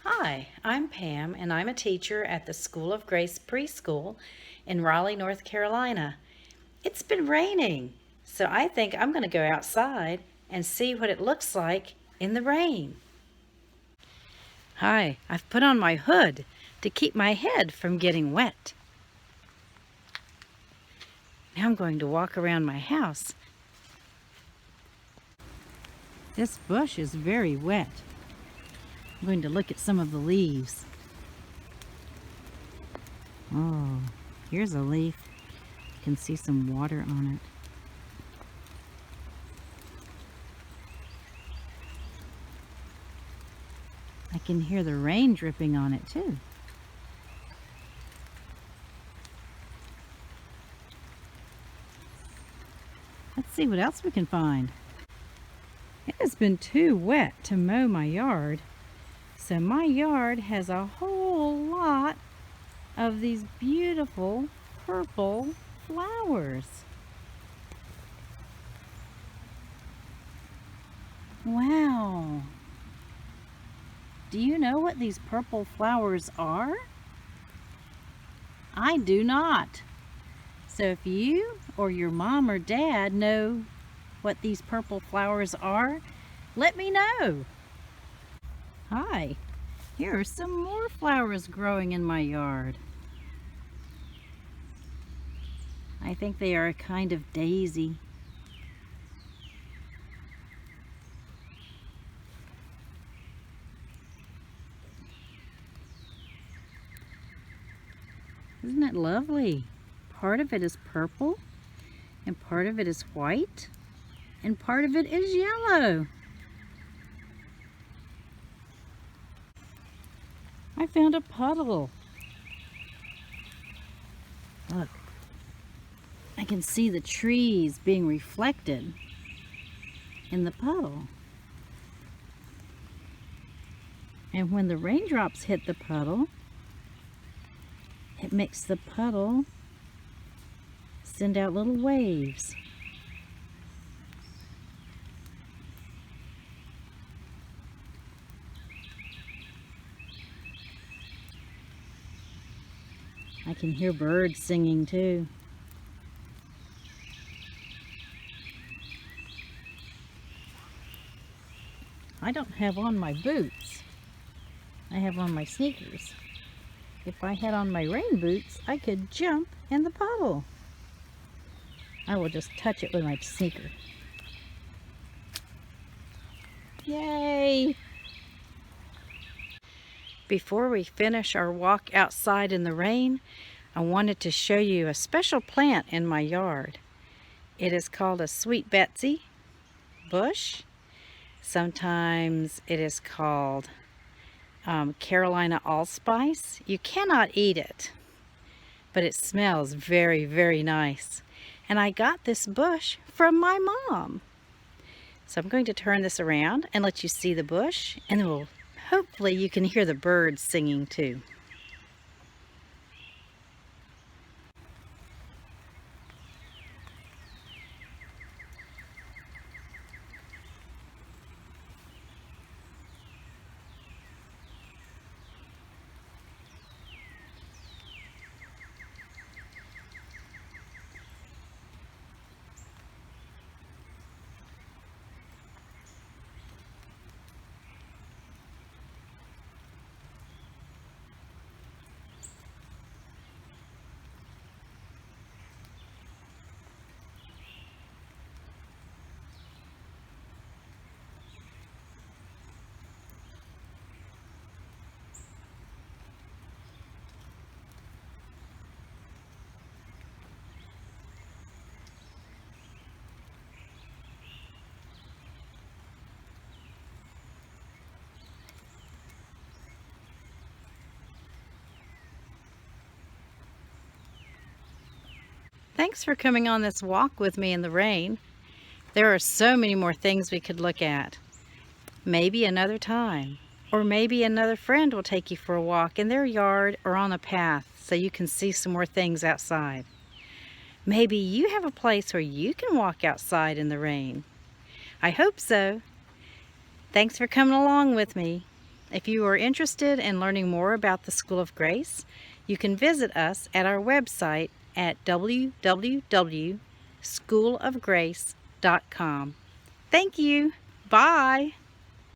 Hi, I'm Pam, and I'm a teacher at the School of Grace Preschool in Raleigh, North Carolina. It's been raining, so I think I'm going to go outside and see what it looks like in the rain. Hi, I've put on my hood to keep my head from getting wet. Now I'm going to walk around my house. This bush is very wet. I'm going to look at some of the leaves. Oh, here's a leaf. You can see some water on it. I can hear the rain dripping on it too. Let's see what else we can find. It has been too wet to mow my yard, so my yard has a whole lot of these beautiful purple flowers. Wow! Do you know what these purple flowers are? I do not. So if you or your mom or dad know what these purple flowers are, let me know. Hi, here are some more flowers growing in my yard. I think they are a kind of daisy. Isn't it lovely? Part of it is purple, and part of it is white, and part of it is yellow. I found a puddle. Look, I can see the trees being reflected in the puddle. And when the raindrops hit the puddle, it makes the puddle send out little waves. I can hear birds singing too. I don't have on my boots. I have on my sneakers. If I had on my rain boots, I could jump in the puddle. I will just touch it with my sneaker. Yay! Before we finish our walk outside in the rain, I wanted to show you a special plant in my yard. It is called a Sweet Betsy bush. Sometimes it is called Carolina allspice. You cannot eat it, but it smells very, very nice. And I got this bush from my mom. So I'm going to turn this around and let you see the bush, and then hopefully you can hear the birds singing too. Thanks for coming on this walk with me in the rain. There are so many more things we could look at. Maybe another time. Or maybe another friend will take you for a walk in their yard or on a path so you can see some more things outside. Maybe you have a place where you can walk outside in the rain. I hope so. Thanks for coming along with me. If you are interested in learning more about the School of Grace, you can visit us at our website at www.schoolofgrace.com. Thank you. Bye.